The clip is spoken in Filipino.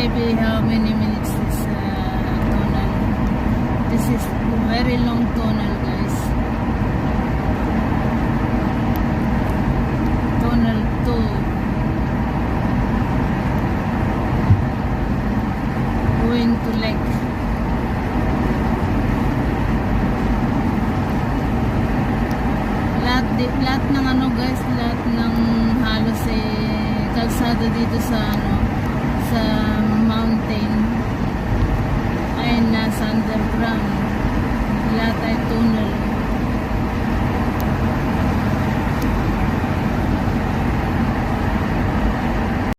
maybe how many minutes this tunnel. This is very long tunnel, guys. Tunnel 2. Going to Lake. Lahat ng ano guys, lahat ng halos kalsada dito sa sa mountain ay nasa underground. Lahat ay tunnel.